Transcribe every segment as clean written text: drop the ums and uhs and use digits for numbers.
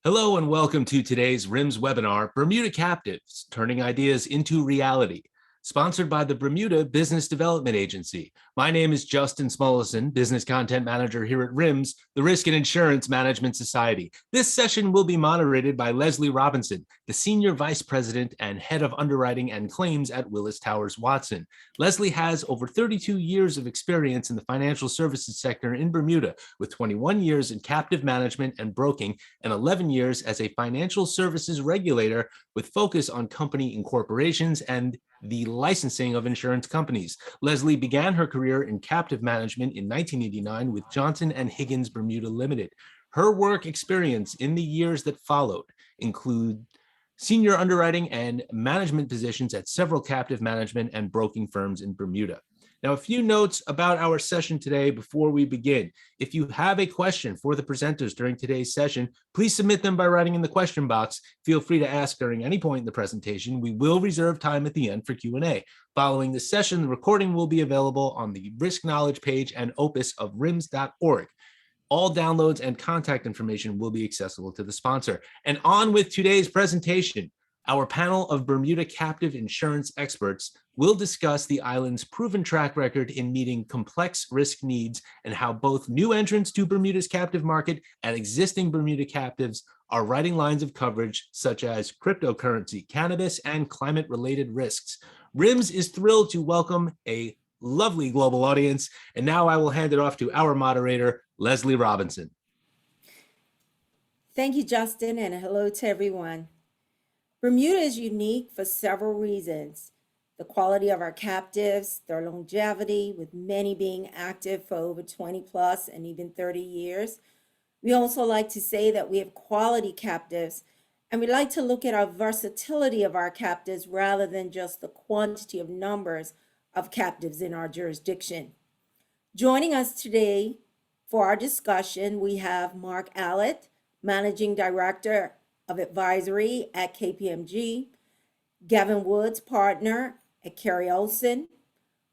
Hello and welcome to today's RIMS webinar, Bermuda Captives, Turning Ideas into Reality, sponsored by the Bermuda Business Development Agency. My name is Justin Smollison, Business Content Manager here at RIMS, the Risk and Insurance Management Society. This session will be moderated by Leslie Robinson, the Senior Vice President and Head of Underwriting and Claims at Willis Towers Watson. Leslie has over 32 years of experience in the financial services sector in Bermuda, with 21 years in captive management and broking and 11 years as a financial services regulator with focus on company incorporations and the licensing of insurance companies. Leslie began her career in captive management in 1989 with Johnson and Higgins Bermuda Limited. Her work experience in the years that followed include senior underwriting and management positions at several captive management and broking firms in Bermuda. Now, a few notes about our session today before we begin. If you have a question for the presenters during today's session, please submit them by writing in the question box. Feel free to ask during any point in the presentation. We will reserve time at the end for Q&A. Following this session, the recording will be available on the Risk Knowledge page and opus of rims.org. All downloads and contact information will be accessible to the sponsor. And on with today's presentation. Our panel of Bermuda captive insurance experts will discuss the island's proven track record in meeting complex risk needs and how both new entrants to Bermuda's captive market and existing Bermuda captives are writing lines of coverage such as cryptocurrency, cannabis, and climate-related risks. RIMS is thrilled to welcome a lovely global audience, and now I will hand it off to our moderator, Leslie Robinson. Thank you, Justin, and hello to everyone. Bermuda is unique for several reasons. The quality of our captives, their longevity, with many being active for over 20 plus and even 30 years. We also like to say that we have quality captives, and we like to look at our versatility of our captives rather than just the quantity of numbers of captives in our jurisdiction. Joining us today for our discussion, we have Mark Allet, Managing Director of Advisory at KPMG, Gavin Woods, Partner at Carey Olson,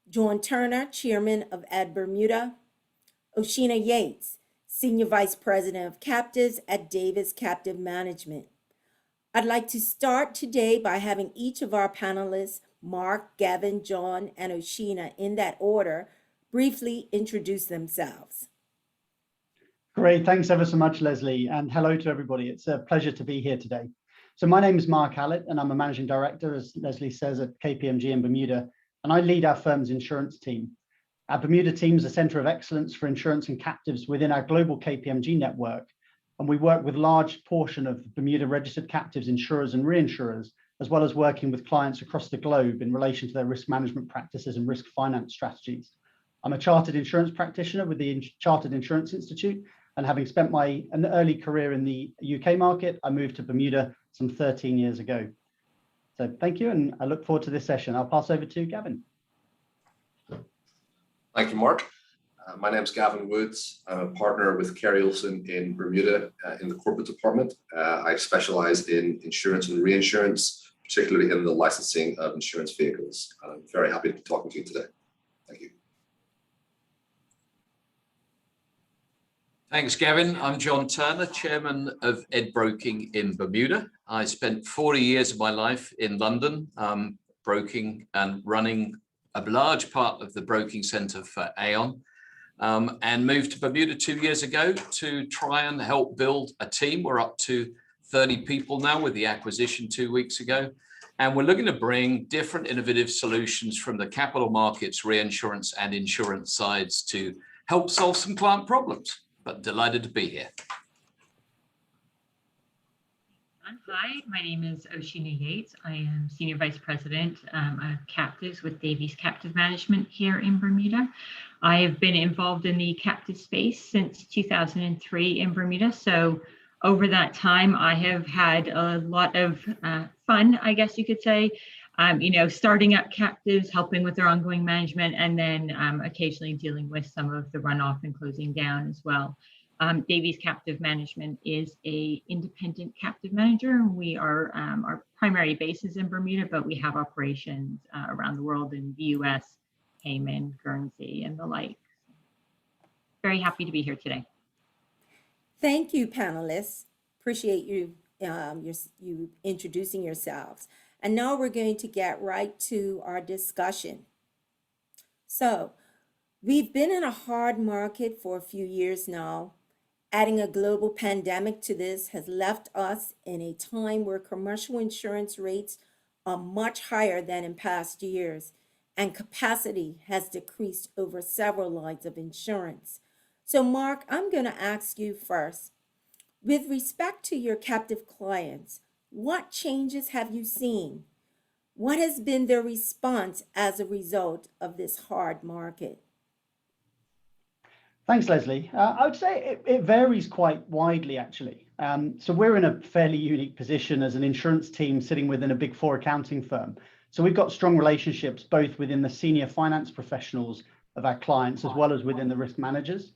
John Turner, Chairman of Ad Bermuda, Oshini Yates, Senior Vice President of Captives at Davis Captive Management. I'd like to start today by having each of our panelists, Mark, Gavin, John, and Oshini, in that order, briefly introduce themselves. Great, thanks ever so much, Leslie, and hello to everybody. It's a pleasure to be here today. So my name is Mark Allet, and I'm a Managing Director, as Leslie says, at KPMG in Bermuda, and I lead our firm's insurance team. Our Bermuda team is a centre of excellence for insurance and captives within our global KPMG network, and we work with a large portion of Bermuda registered captives, insurers and reinsurers, as well as working with clients across the globe in relation to their risk management practices and risk finance strategies. I'm a chartered insurance practitioner with the Chartered Insurance Institute, and having spent an early career in the UK market, I moved to Bermuda some 13 years ago. So thank you, and I look forward to this session. I'll pass over to Gavin. Thank you, Mark. My name is Gavin Woods. I'm a partner with Carey Olson in Bermuda in the corporate department. I specialize in insurance and reinsurance, particularly in the licensing of insurance vehicles. I'm very happy to be talking to you today. Thank you. Thanks, Gavin. I'm John Turner, Chairman of Ed Broking in Bermuda. I spent 40 years of my life in London, broking and running a large part of the broking centre for Aon, and moved to Bermuda 2 years ago to try and help build a team. We're up to 30 people now with the acquisition 2 weeks ago, and we're looking to bring different innovative solutions from the capital markets, reinsurance and insurance sides to help solve some client problems. But delighted to be here. Hi, my name is Oshini Yates. I am Senior Vice President of Captives with Davies Captive Management here in Bermuda. I have been involved in the captive space since 2003 in Bermuda. So over that time, I have had a lot of fun, I guess you could say, starting up captives, helping with their ongoing management, and then occasionally dealing with some of the runoff and closing down as well. Davies Captive Management is an independent captive manager, and we are our primary base is in Bermuda, but we have operations around the world in the US, Cayman, Guernsey, and the like. Very happy to be here today. Thank you, panelists. Appreciate you introducing yourselves. And now we're going to get right to our discussion. So, we've been in a hard market for a few years now. Adding a global pandemic to this has left us in a time where commercial insurance rates are much higher than in past years, and capacity has decreased over several lines of insurance. So, Mark, I'm going to ask you first. With respect to your captive clients, what changes have you seen? What has been their response as a result of this hard market? Thanks, Leslie. I would say it varies quite widely, actually. So we're in a fairly unique position as an insurance team sitting within a Big Four accounting firm. So we've got strong relationships both within the senior finance professionals of our clients as well as within the risk managers.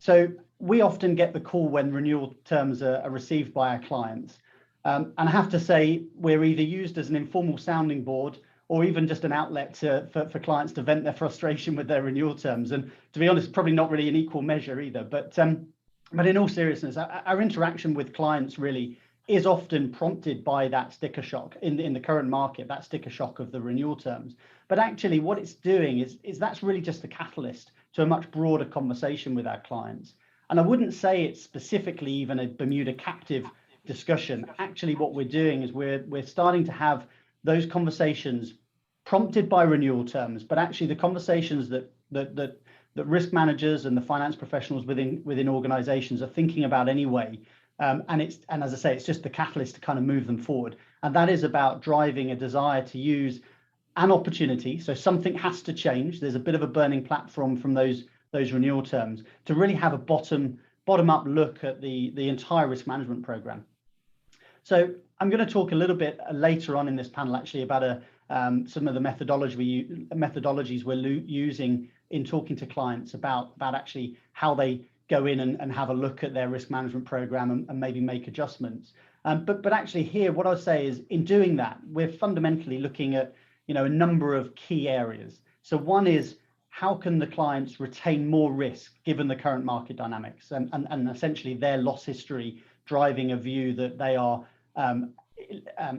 So we often get the call when renewal terms are received by our clients. And I have to say, we're either used as an informal sounding board or even just an outlet for clients to vent their frustration with their renewal terms. And to be honest, probably not really an equal measure either. But in all seriousness, our interaction with clients really is often prompted by that sticker shock in the current market, that sticker shock of the renewal terms. But actually what it's doing is that's really just a catalyst to a much broader conversation with our clients. And I wouldn't say it's specifically even a Bermuda captive discussion. Actually, what we're doing is we're starting to have those conversations prompted by renewal terms, but actually the conversations that risk managers and the finance professionals within organizations are thinking about anyway. And as I say, it's just the catalyst to kind of move them forward. And that is about driving a desire to use an opportunity. So something has to change. There's a bit of a burning platform from those renewal terms to really have a bottom up look at the entire risk management program. So I'm going to talk a little bit later on in this panel actually about some of the methodologies we're using in talking to clients about actually how they go in and have a look at their risk management program and maybe make adjustments. But actually here, what I'll say is in doing that, we're fundamentally looking at a number of key areas. So one is how can the clients retain more risk given the current market dynamics and essentially their loss history driving a view that they are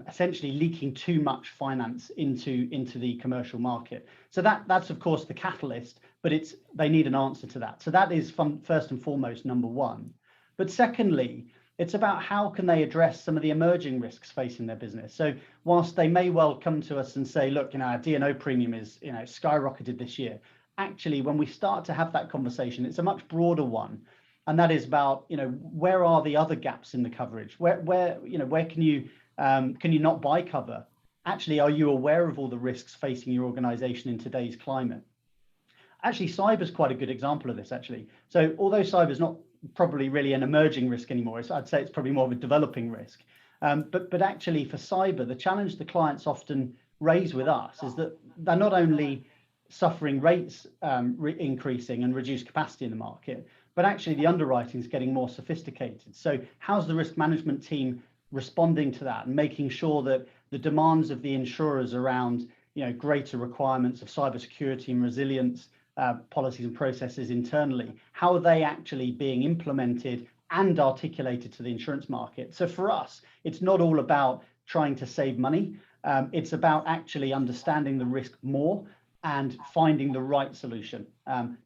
essentially leaking too much finance into the commercial market. So that's of course the catalyst, but they need an answer to that. So that is first and foremost number one. But secondly, it's about how can they address some of the emerging risks facing their business. So whilst they may well come to us and say, look, our D&O premium is skyrocketed this year. Actually, when we start to have that conversation, it's a much broader one. And that is about, where are the other gaps in the coverage? Where can you not buy cover? Actually, are you aware of all the risks facing your organization in today's climate? Actually, cyber is quite a good example of this, actually. So although cyber is not probably really an emerging risk anymore, I'd say it's probably more of a developing risk. But actually for cyber, the challenge the clients often raise with us is that they're not only suffering rates increasing and reduced capacity in the market, but actually the underwriting is getting more sophisticated. So how's the risk management team responding to that and making sure that the demands of the insurers around greater requirements of cybersecurity and resilience policies and processes internally, how are they actually being implemented and articulated to the insurance market? So for us, it's not all about trying to save money. It's about actually understanding the risk more and finding the right solution.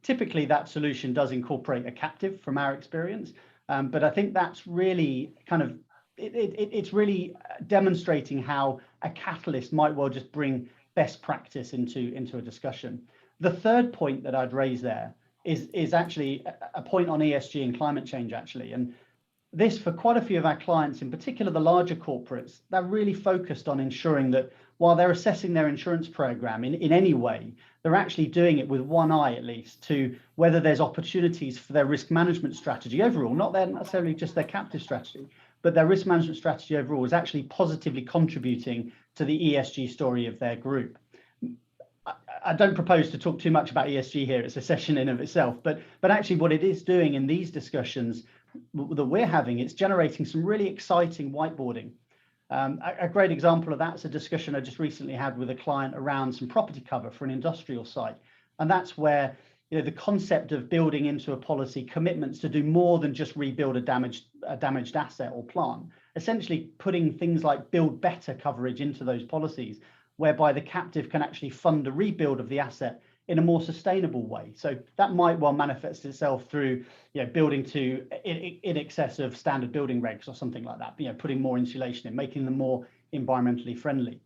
Typically, that solution does incorporate a captive from our experience, but I think that's really it's really demonstrating how a catalyst might well just bring best practice into a discussion. The third point that I'd raise there is actually a point on ESG and climate change, actually. And this, for quite a few of our clients, in particular the larger corporates, they're really focused on ensuring that while they're assessing their insurance program in any way, they're actually doing it with one eye at least to whether there's opportunities for their risk management strategy overall, not necessarily just their captive strategy, but their risk management strategy overall is actually positively contributing to the ESG story of their group. I don't propose to talk too much about ESG here. It's a session in of itself, but actually what it is doing in these discussions that we're having, it's generating some really exciting whiteboarding. A great example of that is a discussion I just recently had with a client around some property cover for an industrial site. And that's where, the concept of building into a policy commitments to do more than just rebuild a damaged asset or plant, essentially putting things like build better coverage into those policies, whereby the captive can actually fund a rebuild of the asset in a more sustainable way. So that might well manifest itself through, building to in excess of standard building regs or something like that, putting more insulation in, making them more environmentally friendly.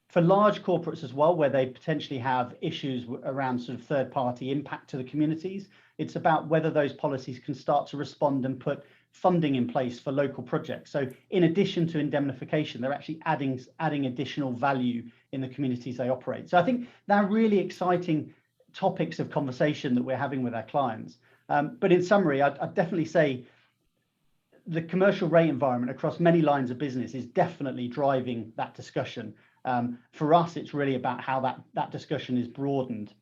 For large corporates as well, where they potentially have issues around sort of third-party impact to the communities, it's about whether those policies can start to respond and put funding in place for local projects. So in addition to indemnification, they're actually adding additional value in the communities they operate. So I think they're really exciting topics of conversation that we're having with our clients. But in summary, I'd definitely say the commercial rate environment across many lines of business is definitely driving that discussion. For us, it's really about how that discussion is broadened.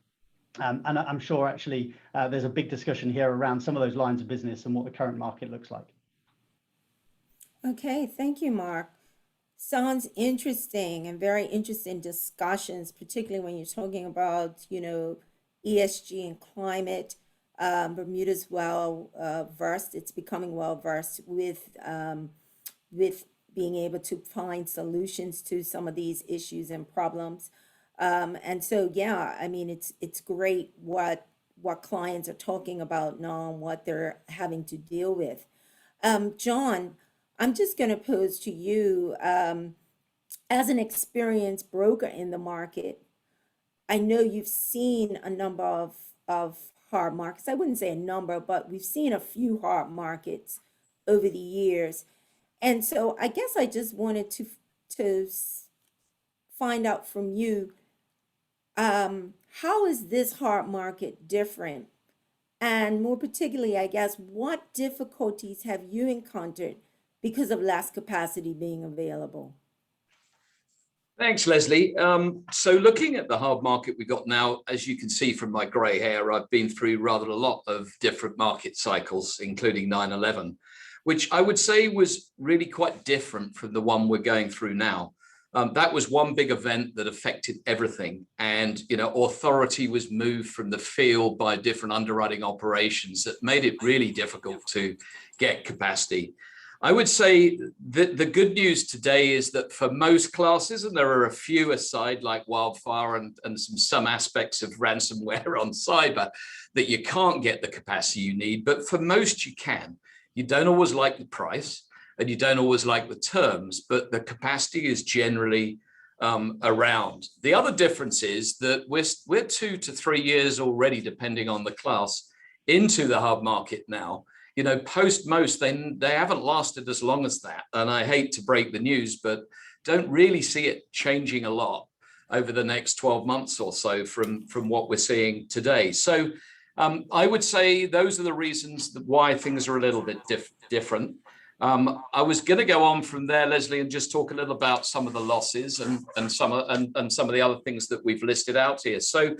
And I'm sure actually there's a big discussion here around some of those lines of business and what the current market looks like. Okay, thank you, Mark. Sounds interesting and very interesting discussions, particularly when you're talking about, ESG and climate. Bermuda's well versed. It's becoming well versed with being able to find solutions to some of these issues and problems. And so, yeah, I mean, it's great what clients are talking about now and what they're having to deal with. John, I'm just going to pose to you, as an experienced broker in the market, I know you've seen a number of hard markets. I wouldn't say a number, but we've seen a few hard markets over the years. And so I guess I just wanted to find out from you, how is this hard market different? And more particularly, I guess, what difficulties have you encountered because of less capacity being available? Thanks, Leslie. So looking at the hard market we got now, as you can see from my grey hair, I've been through rather a lot of different market cycles, including 9/11, which I would say was really quite different from the one we're going through now. That was one big event that affected everything. And, authority was moved from the field by different underwriting operations that made it really difficult to get capacity. I would say that the good news today is that for most classes, and there are a few aside like wildfire and some aspects of ransomware on cyber, that you can't get the capacity you need, but for most you can. You don't always like the price and you don't always like the terms, but the capacity is generally around. The other difference is that we're 2 to 3 years already, depending on the class, into the hard market now. Post most, they haven't lasted as long as that. And I hate to break the news, but don't really see it changing a lot over the next 12 months or so from what we're seeing today. So I would say those are the reasons why things are a little bit different. I was going to go on from there, Leslie, and just talk a little about some of the losses and some of the other things that we've listed out here. So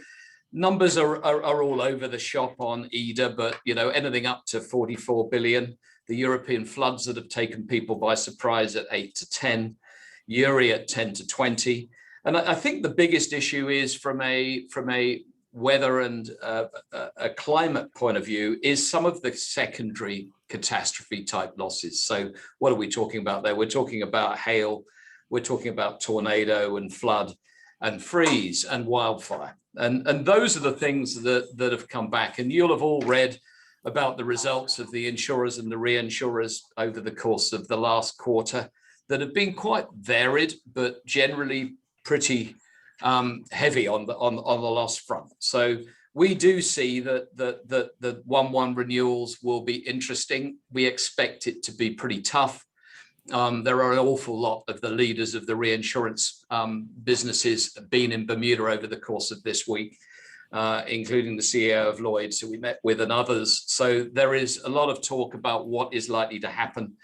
numbers are all over the shop on EDA, but anything up to 44 billion. The European floods that have taken people by surprise at 8 to 10, Uri at 10 to 20. And I think the biggest issue is from a weather and a climate point of view is some of the secondary catastrophe type losses. So what are we talking about there? We're talking about hail, we're talking about tornado and flood and freeze and wildfire. And those are the things that have come back. And you'll have all read about the results of the insurers and the reinsurers over the course of the last quarter that have been quite varied, but generally pretty heavy on the loss front. So we do see that the 1/1 renewals will be interesting. We expect it to be pretty tough. There are an awful lot of the leaders of the reinsurance businesses been in Bermuda over the course of this week, including the CEO of Lloyd's, who we met with, and others. So there is a lot of talk about what is likely to happen.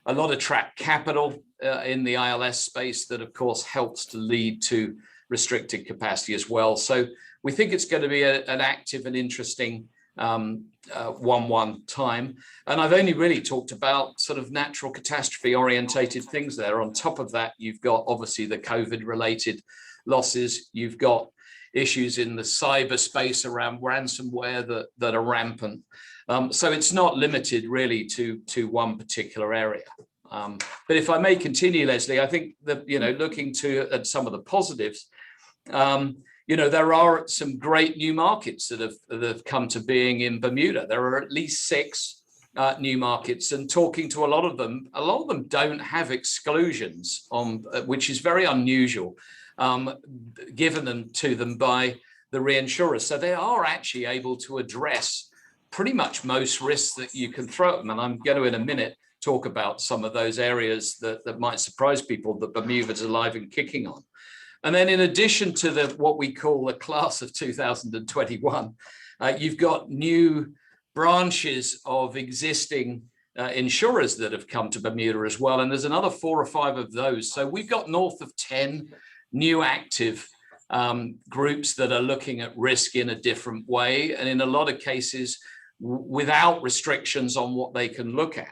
A lot of trapped capital in the ILS space that, of course, helps to lead to restricted capacity as well. So we think it's going to be an active and interesting 1/1 time. And I've only really talked about sort of natural catastrophe orientated things there. On top of that, you've got obviously the COVID related losses. You've got issues in the cyberspace around ransomware that are rampant. So it's not limited really to one particular area. But if I may continue, Leslie, I think that, looking at some of the positives, there are some great new markets that have come to being in Bermuda. There are at least 6 new markets, and talking to a lot of them don't have exclusions on, which is very unusual, given to them by the reinsurers. So they are actually able to address pretty much most risks that you can throw at them. And I'm going to, in a minute, talk about some of those areas that might surprise people that Bermuda's alive and kicking on. And then in addition to what we call the class of 2021, you've got new branches of existing insurers that have come to Bermuda as well. And there's another 4 or 5 of those. So we've got north of 10 new active groups that are looking at risk in a different way. And in a lot of cases, without restrictions on what they can look at.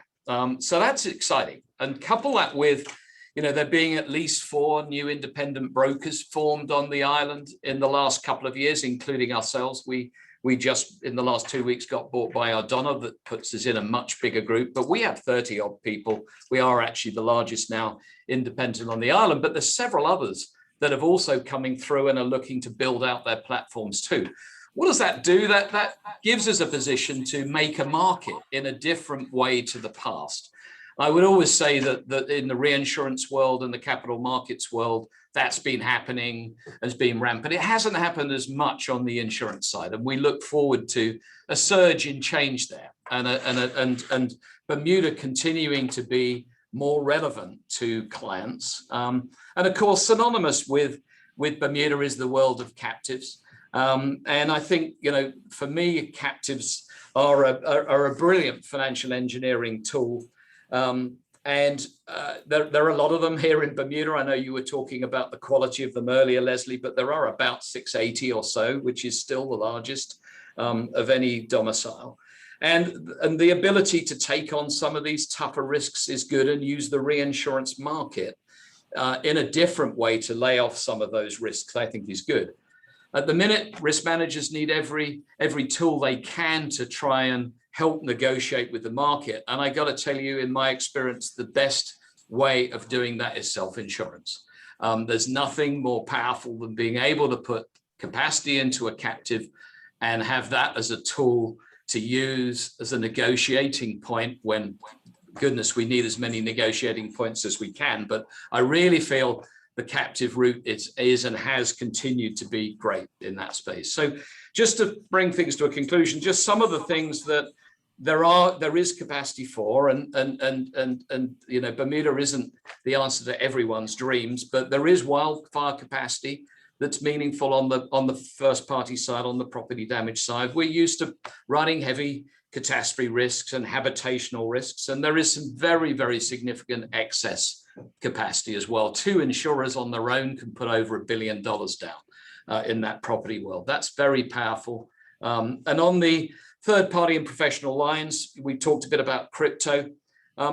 So that's exciting. And couple that with, there being at least 4 new independent brokers formed on the island in the last couple of years, including ourselves. We just, in the last 2 weeks, got bought by Ardonna. That puts us in a much bigger group, but we have 30 odd people. We are actually the largest now independent on the island, but there's several others that have also coming through and are looking to build out their platforms too. What does that do? That gives us a position to make a market in a different way to the past. I would always say that in the reinsurance world and the capital markets world, that's been happening, has been rampant. It hasn't happened as much on the insurance side, and we look forward to a surge in change there, and Bermuda continuing to be more relevant to clients. And of course, synonymous with Bermuda is the world of captives. And I think, for me, captives are a brilliant financial engineering tool. And there are a lot of them here in Bermuda. I know you were talking about the quality of them earlier, Leslie, but there are about 680 or so, which is still the largest of any domicile. And the ability to take on some of these tougher risks is good, and use the reinsurance market in a different way to lay off some of those risks, I think is good. At the minute, risk managers need every tool they can to try and help negotiate with the market. And I got to tell you, in my experience, the best way of doing that is self-insurance. There's nothing more powerful than being able to put capacity into a captive and have that as a tool to use as a negotiating point when, goodness, we need as many negotiating points as we can. But I really feel the captive route is and has continued to be great in that space. So just to bring things to a conclusion, just some of the things that there is capacity for, and Bermuda isn't the answer to everyone's dreams, but there is wildfire capacity that's meaningful on the first party side, on the property damage side. We're used to running heavy catastrophe risks and habitational risks, and there is some very, very significant excess capacity as well. 2 insurers on their own can put over $1 billion down in that property world. That's very powerful. And on the third party and professional lines, we talked a bit about crypto.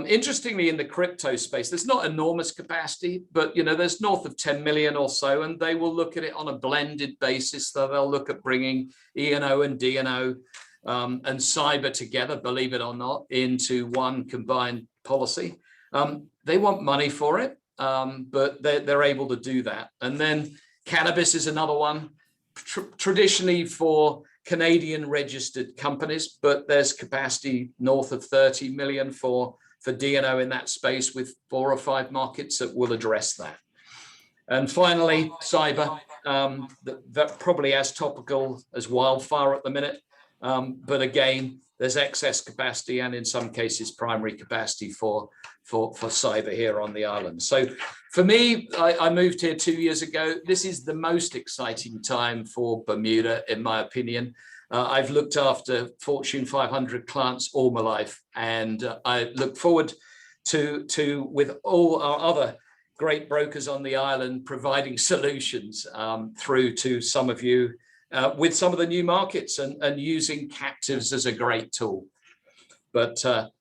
Interestingly, in the crypto space, there's not enormous capacity, but there's north of 10 million or so, and they will look at it on a blended basis. So they'll look at bringing E&O and D&O and cyber together, believe it or not, into one combined policy. They want money for it, but they're able to do that. And then cannabis is another one, traditionally for Canadian registered companies, but there's capacity north of 30 million for D&O in that space, with 4 or 5 markets that will address that. And finally, cyber, that probably as topical as wildfire at the minute. But again, there's excess capacity and in some cases primary capacity for cyber here on the island. So for me, I moved here 2 years ago. This is the most exciting time for Bermuda, in my opinion. I've looked after Fortune 500 clients all my life, and I look forward to with all our other great brokers on the island, providing solutions through to some of you with some of the new markets and using captives as a great tool. But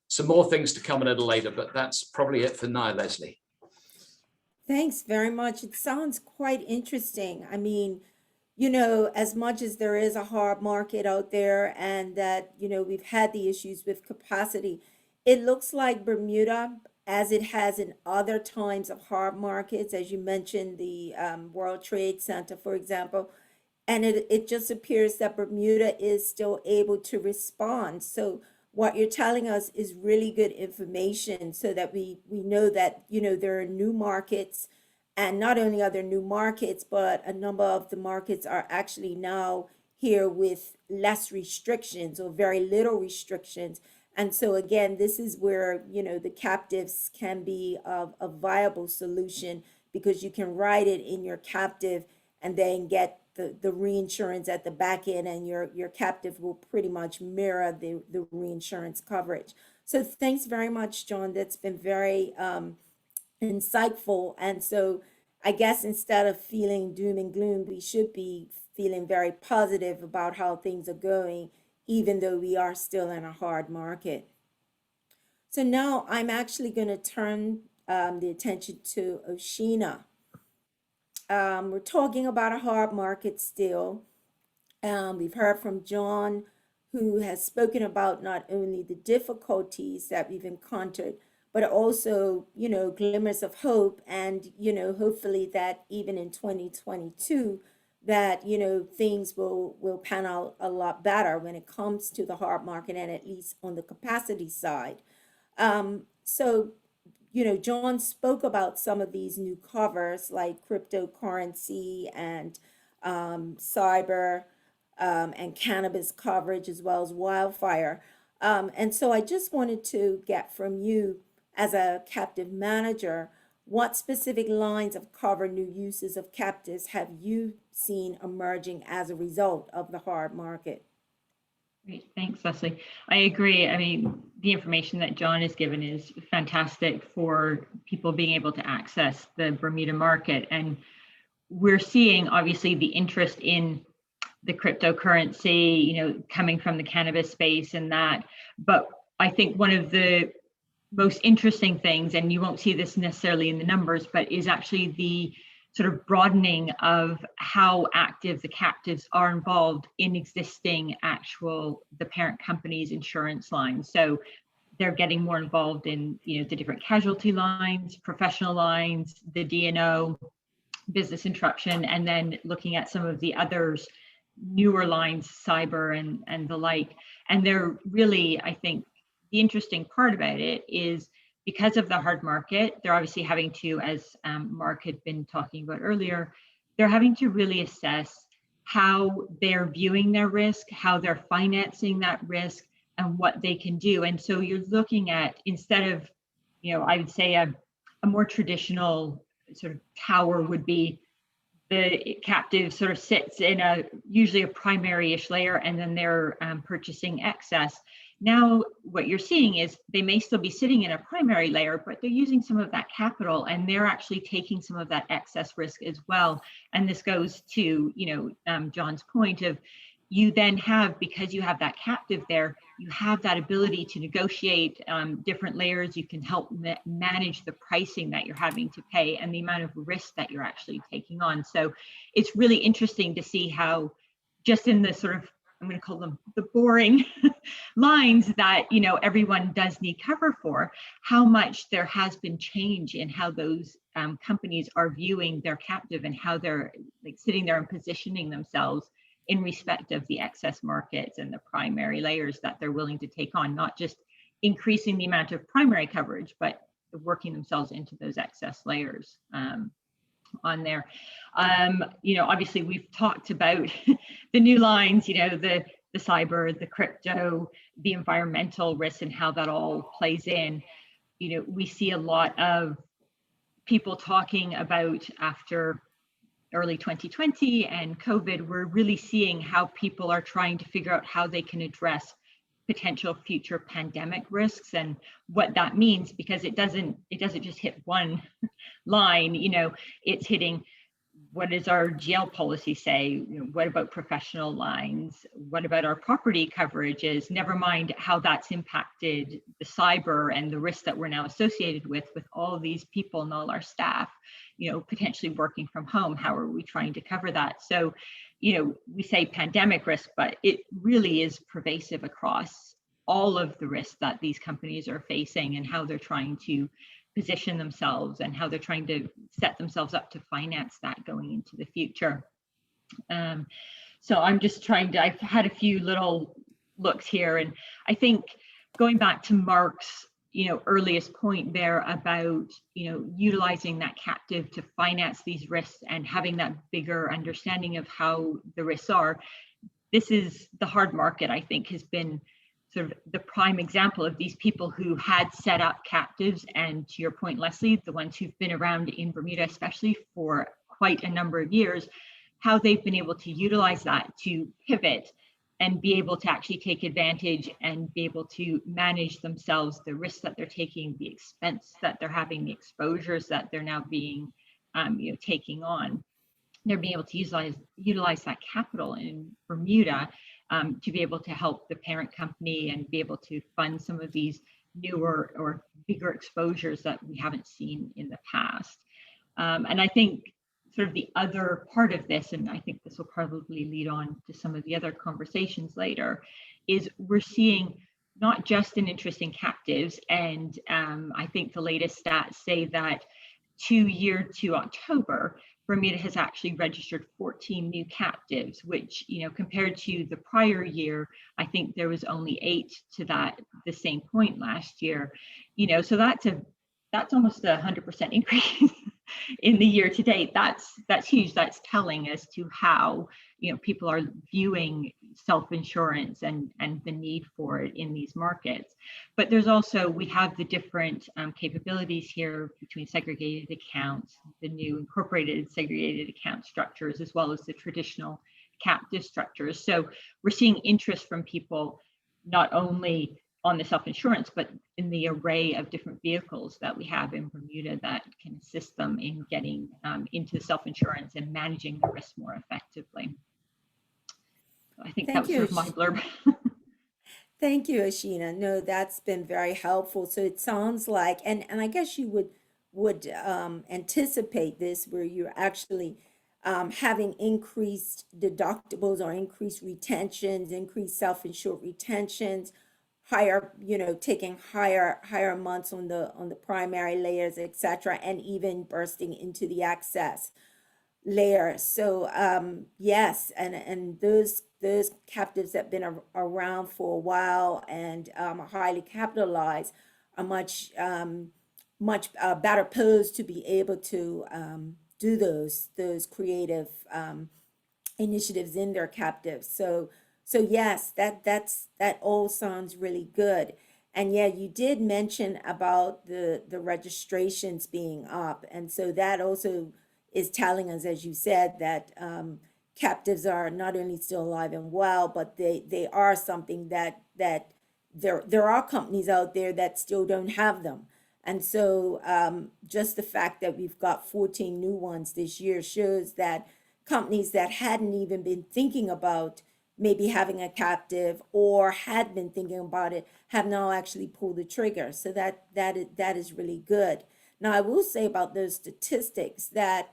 some more things to come a little later, but that's probably it for now, Leslie. Thanks very much. It sounds quite interesting. I mean, as much as there is a hard market out there and that, we've had the issues with capacity, it looks like Bermuda, as it has in other times of hard markets, as you mentioned, the World Trade Center, for example, and it just appears that Bermuda is still able to respond. So what you're telling us is really good information so that we know that, there are new markets, and not only are there new markets, but a number of the markets are actually now here with less restrictions or very little restrictions. And so again, this is where, the captives can be a viable solution because you can write it in your captive and then get the reinsurance at the back end, and your captive will pretty much mirror the reinsurance coverage. So thanks very much, John. That's been very insightful. And so I guess instead of feeling doom and gloom, we should be feeling very positive about how things are going, even though we are still in a hard market. So now I'm actually going to turn the attention to Oshina. We're talking about a hard market still. We've heard from John, who has spoken about not only the difficulties that we've encountered, but also, glimmers of hope, and, hopefully that even in 2022, that, things will pan out a lot better when it comes to the hard market, and at least on the capacity side. So, John spoke about some of these new covers like cryptocurrency and cyber and cannabis coverage, as well as wildfire. And so I just wanted to get from you, as a captive manager, what specific lines of cover, new uses of captives have you seen emerging as a result of the hard market? Great, thanks, Leslie. I agree. I mean, the information that John has given is fantastic for people being able to access the Bermuda market. And we're seeing obviously the interest in the cryptocurrency, coming from the cannabis space and that. But I think one of the most interesting things, and you won't see this necessarily in the numbers, but is actually the sort of broadening of how active the captives are involved in existing the parent company's insurance lines. So they're getting more involved in, the different casualty lines, professional lines, the D&O, business interruption, and then looking at some of the others, newer lines, cyber and the like. And they're really, I think, the interesting part about it is because of the hard market, they're obviously having to, as Mark had been talking about earlier, they're having to really assess how they're viewing their risk, how they're financing that risk, and what they can do. And so you're looking at, instead of, I would say a more traditional sort of tower would be the captive sort of sits in usually a primary-ish layer, and then they're purchasing excess. Now, what you're seeing is they may still be sitting in a primary layer, but they're using some of that capital, and they're actually taking some of that excess risk as well. And this goes to, John's point of, you then have, because you have that captive there, you have that ability to negotiate different layers. You can help manage the pricing that you're having to pay and the amount of risk that you're actually taking on. So it's really interesting to see how, just in the sort of, I'm going to call them the boring lines that, everyone does need cover for, how much there has been change in how those companies are viewing their captive and how they're like sitting there and positioning themselves in respect of the excess markets and the primary layers that they're willing to take on, not just increasing the amount of primary coverage, but working themselves into those excess layers on there. Obviously we've talked about the new lines, the cyber, the crypto, the environmental risks, and how that all plays in. We see a lot of people talking about, after early 2020 and COVID, we're really seeing how people are trying to figure out how they can address potential future pandemic risks and what that means, because it doesn't just hit one line. It's hitting, what does our GL policy say? What about professional lines? What about our property coverages? Never mind how that's impacted the cyber and the risks that we're now associated with all these people and all our staff. potentially working from home. How are we trying to cover that? So, we say pandemic risk, but it really is pervasive across all of the risks that these companies are facing and how they're trying to position themselves and how they're trying to set themselves up to finance that going into the future. So I'm just I've had a few little looks here, and I think going back to Mark's earliest point there about utilizing that captive to finance these risks and having that bigger understanding of how the risks are. This is the hard market, I think, has been sort of the prime example of these people who had set up captives, and to your point, Leslie, the ones who've been around in Bermuda, especially for quite a number of years, how they've been able to utilize that to pivot and be able to actually take advantage and be able to manage themselves, the risks that they're taking, the expense that they're having, the exposures that they're now being, taking on. They're being able to utilize that capital in Bermuda to be able to help the parent company and be able to fund some of these newer or bigger exposures that we haven't seen in the past. And I think sort of the other part of this, and I think this will probably lead on to some of the other conversations later, is we're seeing not just an interest in captives. And I think the latest stats say that year to October, Bermuda has actually registered 14 new captives, which, compared to the prior year, I think there was only 8 to the same point last year. So that's almost 100% increase in the year to date. That's huge. That's telling as to how people are viewing self-insurance and the need for it in these markets. But there's also, we have the different capabilities here between segregated accounts, the new incorporated segregated account structures, as well as the traditional captive structures. So we're seeing interest from people not only on the self-insurance, but in the array of different vehicles that we have in Bermuda that can assist them in getting into self-insurance and managing the risk more effectively. I think that was sort of my blurb. Thank you, Oshina. No, that's been very helpful. So it sounds like, and I guess you would anticipate this, where you're actually having increased deductibles or increased retentions, increased self-insured retentions, higher, taking higher months on the primary layers, etc., and even bursting into the excess layer. So yes, and those captives that have been around for a while and are highly capitalized are much better posed to be able to do those creative initiatives in their captives. So yes, that all sounds really good. And yeah, you did mention about the registrations being up, and so that also is telling us, as you said, that captives are not only still alive and well, but they are something that there are companies out there that still don't have them. And so just the fact that we've got 14 new ones this year shows that companies that hadn't even been thinking about maybe having a captive or had been thinking about it have now actually pulled the trigger. So that is really good. Now, I will say about those statistics that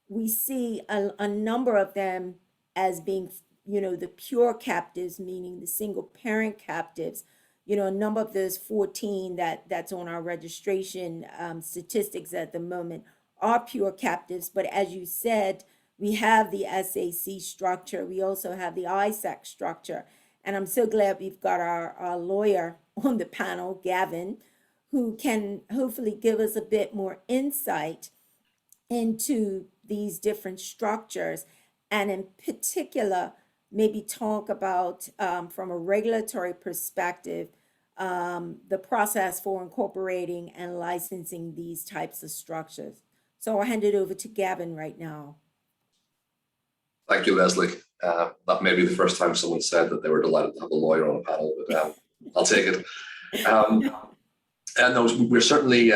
we see a number of them as being, the pure captives, meaning the single parent captives. A number of those 14 that's on our registration statistics at the moment are pure captives. But as you said, we have the SAC structure. We also have the ISAC structure. And I'm so glad we've got our lawyer on the panel, Gavin, who can hopefully give us a bit more insight into these different structures. And in particular, maybe talk about, from a regulatory perspective, the process for incorporating and licensing these types of structures. So I'll hand it over to Gavin right now. Thank you, Leslie. That may be the first time someone said that they were delighted to have a lawyer on a panel, but I'll take it. And those, we're certainly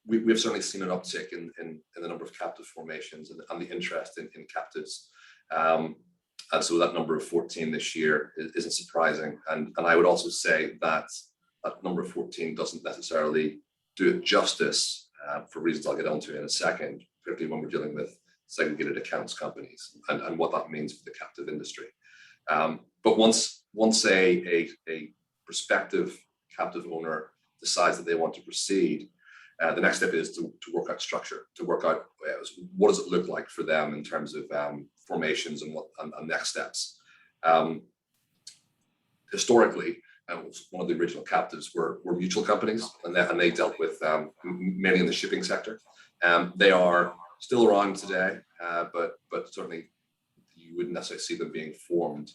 we've certainly seen an uptick in the number of captive formations and the interest in captives. And so that number of 14 this year isn't surprising. And I would also say that that number of 14 doesn't necessarily do it justice for reasons I'll get onto in a second, particularly when we're dealing with segregated accounts companies and what that means for the captive industry. But once a prospective captive owner decides that they want to proceed, the next step is to work out structure, to work out what does it look like for them in terms of formations and next steps. Historically, one of the original captives were mutual companies, and they dealt with mainly in the shipping sector. They are still around today, but certainly you wouldn't necessarily see them being formed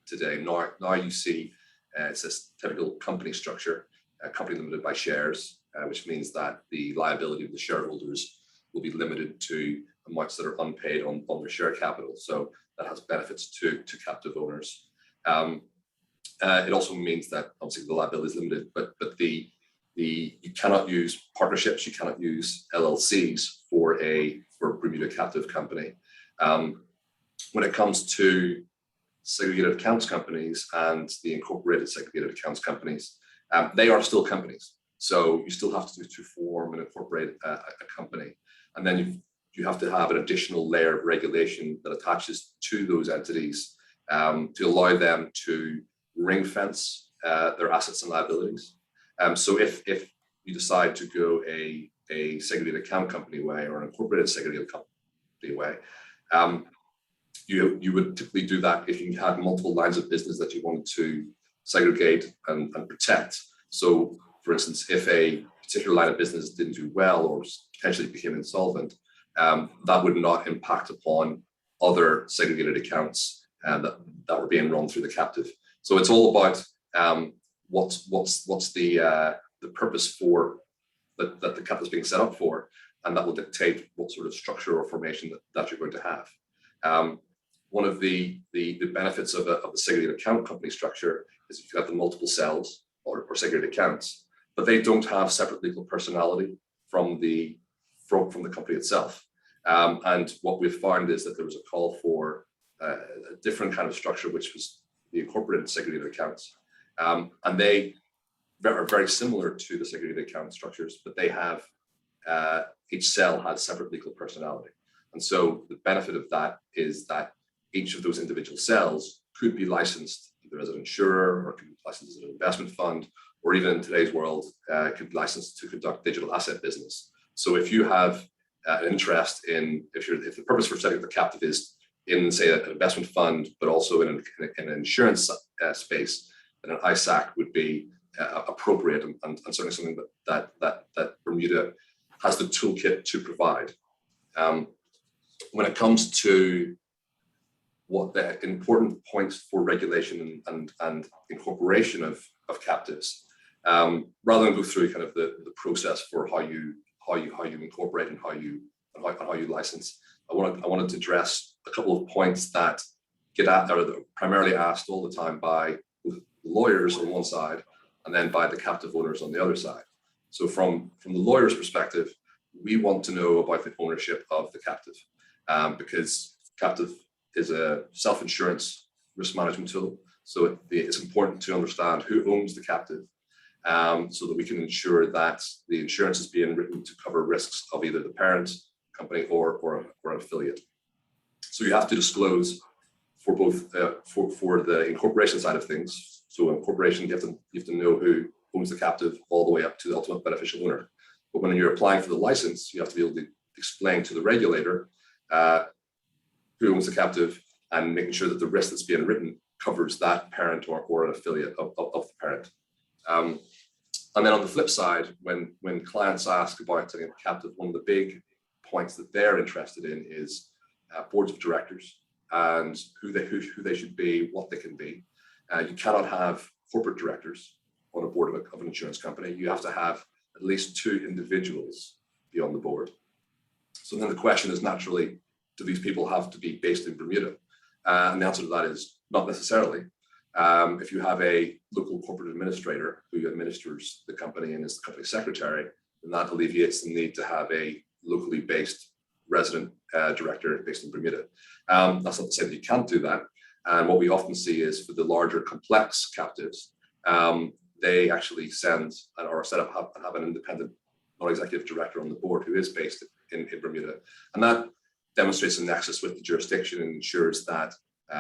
today. Now you see it's this typical company structure, a company limited by shares, which means that the liability of the shareholders will be limited to amounts that are unpaid on their share capital. So that has benefits to captive owners. It also means that obviously the liability is limited, but you cannot use partnerships, you cannot use LLCs for a Bermuda captive company. When it comes to segregated accounts companies and the incorporated segregated accounts companies, they are still companies. So you still have to form and incorporate a company. And then you have to have an additional layer of regulation that attaches to those entities to allow them to ring fence their assets and liabilities. So if you decide to go a segregated account company way or an incorporated segregated company way, you would typically do that if you had multiple lines of business that you wanted to segregate and protect. So for instance, if a particular line of business didn't do well or potentially became insolvent, that would not impact upon other segregated accounts that were being run through the captive. So it's all about what's the purpose for that the captive is being set up for, and that will dictate what sort of structure or formation that you're going to have. One of the benefits of the segregated account company structure is if you've got the multiple cells or segregated accounts, but they don't have separate legal personality from the company itself. And what we've found is that there was a call for a different kind of structure, which was the incorporated segregated accounts. And they are very similar to the segregated account structures, but they have, each cell has separate legal personality. And so the benefit of that is that each of those individual cells could be licensed either as an insurer or could be licensed as an investment fund, or even in today's world, could be licensed to conduct digital asset business. So if you have an interest in, if the purpose for setting up the captive is in, say, an investment fund, but also in an insurance space, then an ISAC would be appropriate and certainly something that Bermuda has the toolkit to provide. When it comes to what the important points for regulation and incorporation of captives, rather than go through kind of the process for how you incorporate and how you license, I wanted to address a couple of points that are primarily asked all the time by lawyers on one side and then by the captive owners on the other side. So from the lawyer's perspective, we want to know about the ownership of the captive, because captive is a self-insurance risk management tool. So it's important to understand who owns the captive, so that we can ensure that the insurance is being written to cover risks of either the parent company or an affiliate. So you have to disclose for both for the incorporation side of things. So incorporation, you have to know who owns the captive all the way up to the ultimate beneficial owner. But when you're applying for the license, you have to be able to explain to the regulator who owns the captive and making sure that the risk that's being written covers that parent or an affiliate of the parent. And then on the flip side, when clients ask about setting up a captive, one of the big points that they're interested in is boards of directors and who they should be, what they can be. You cannot have corporate directors on a board of an insurance company. You have to have at least 2 individuals be on the board. So then the question is naturally, do these people have to be based in Bermuda? And the answer to that is not necessarily. If you have a local corporate administrator who administers the company and is the company secretary, then that alleviates the need to have a locally based resident director based in Bermuda. That's not to say that you can't do that. And what we often see is for the larger complex captives, they actually send or set up and have an independent non-executive director on the board who is based in Bermuda. And that demonstrates a nexus with the jurisdiction and ensures that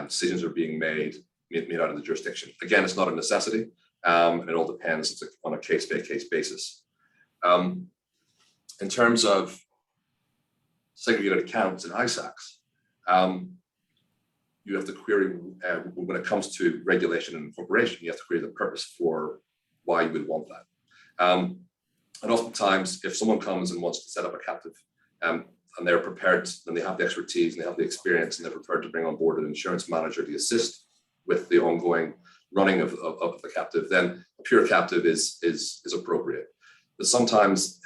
decisions are being made out of the jurisdiction. Again, it's not a necessity, and it all depends. It's on a case-by-case basis. In terms of segregated accounts and ISACs, you have to query, when it comes to regulation and incorporation, you have to query the purpose for why you would want that. And oftentimes, if someone comes and wants to set up a captive, and they're prepared, and they have the expertise and they have the experience, and they're prepared to bring on board an insurance manager to assist with the ongoing running of the captive, then a pure captive is appropriate. But sometimes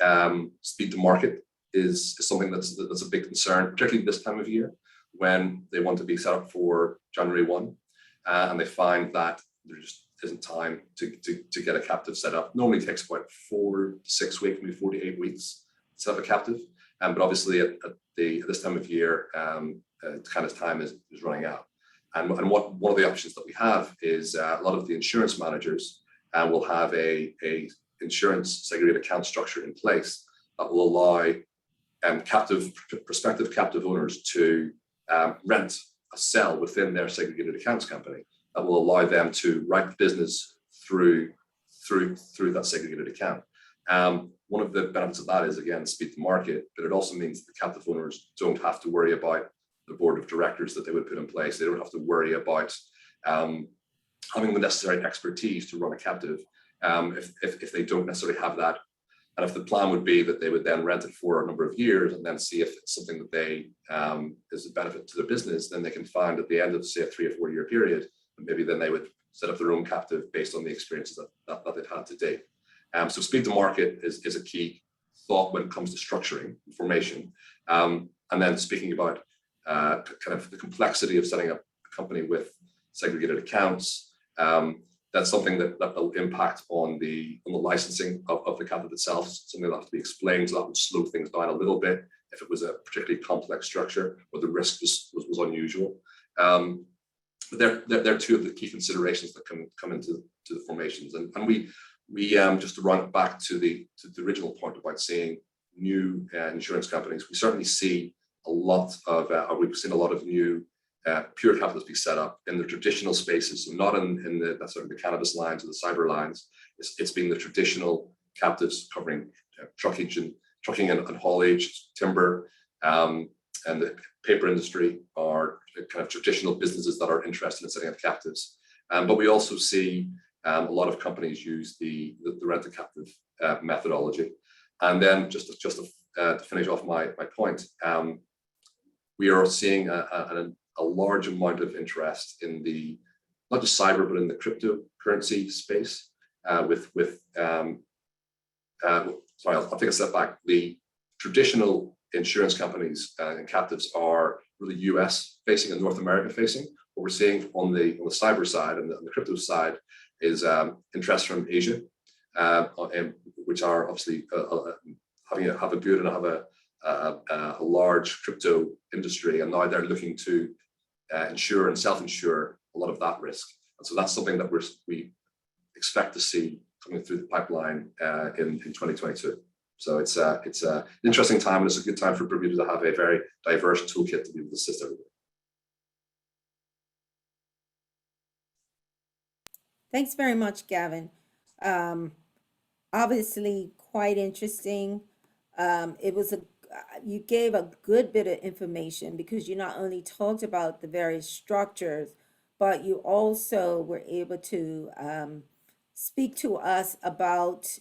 speed to market is something that's a big concern, particularly this time of year when they want to be set up for January 1, and they find that there just isn't time to get a captive set up. Normally takes about 4 to 6 weeks, maybe 4 to 8 weeks to set up a captive. But obviously at this time of year, kind of time is running out. And one of the options that we have is a lot of the insurance managers will have a insurance segregated account structure in place that will allow prospective captive owners to rent a cell within their segregated accounts company that will allow them to write business through that segregated account. One of the benefits of that is, again, speed to market, but it also means that the captive owners don't have to worry about the board of directors that they would put in place. They don't have to worry about having the necessary expertise to run a captive if they don't necessarily have that. And if the plan would be that they would then rent it for a number of years and then see if it's something that they is a benefit to their business, then they can find at the end of, say, a 3 or 4 year period, and maybe then they would set up their own captive based on the experiences that they've had to date. So speed to market is a key thought when it comes to structuring information. And then speaking about kind of the complexity of setting up a company with segregated accounts, that's something that will impact on the licensing of the captive itself. Something that has to be explained, so that would slow things down a little bit if it was a particularly complex structure or the risk was unusual. But they're two of the key considerations that come into the formations. And we just to run it back to the original point about seeing new insurance companies, we certainly see a lot of, we've seen a lot of new pure captives be set up in the traditional spaces, so not in the sort of the cannabis lines or the cyber lines. It's been the traditional captives covering trucking and haulage, timber, and the paper industry are kind of traditional businesses that are interested in setting up captives. But we also see a lot of companies use the rent-a-captive methodology. And then just to finish off my point, we are seeing a large amount of interest in the, not just cyber, but in the cryptocurrency space sorry, I'll take a step back. The traditional insurance companies and captives are really US facing and North America facing. What we're seeing on the cyber side and the crypto side is interest from Asia, which are obviously have a good and have a large crypto industry, and now they're looking to insure and self-insure a lot of that risk. And so that's something that we expect to see coming through the pipeline in 2022. So it's an interesting time, and it's a good time for Bermuda to have a very diverse toolkit to be able to assist everybody. Thanks very much, Gavin. Obviously quite interesting. You gave a good bit of information because you not only talked about the various structures, but you also were able to speak to us about,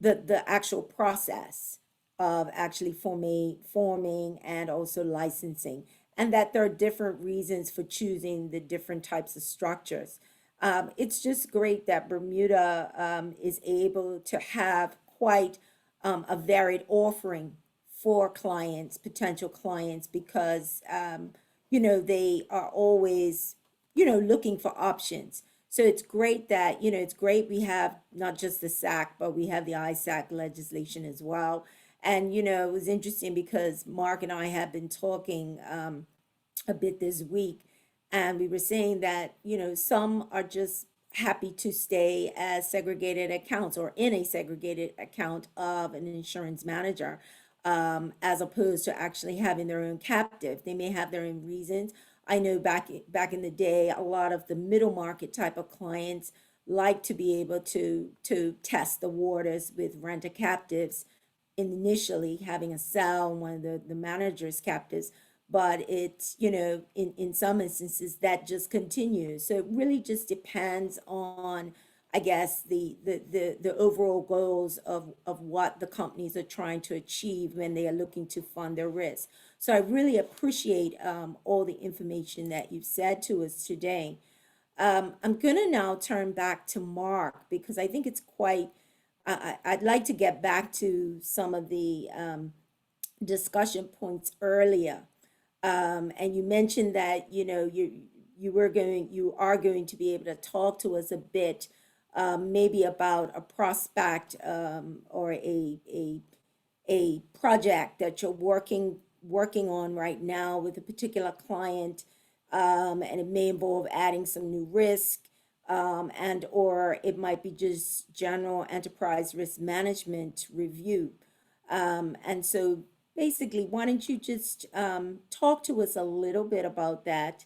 the actual process of actually forming and also licensing, and that there are different reasons for choosing the different types of structures. It's just great that Bermuda is able to have quite a varied offering for clients, potential clients, because, they are always, looking for options. So it's great that, it's great we have not just the SAC, but we have the ISAC legislation as well. And, it was interesting because Mark and I have been talking a bit this week, and we were saying that, some are just happy to stay as segregated accounts or in a segregated account of an insurance manager, as opposed to actually having their own captive. They may have their own reasons. I know back in the day, a lot of the middle market type of clients like to be able to test the waters with renter captives, initially having a cell in one of the manager's captives, but it's, in some instances that just continues. So it really just depends on, I guess, the overall goals of what the companies are trying to achieve when they are looking to fund their risk. So I really appreciate all the information that you've said to us today. I'm going to now turn back to Mark because I think it's quite, I'd like to get back to some of the discussion points earlier. And you mentioned that, you are going to be able to talk to us a bit, maybe about a prospect or a project that you're working on right now with a particular client, and it may involve adding some new risk, and or it might be just general enterprise risk management review. And so basically, why don't you just talk to us a little bit about that?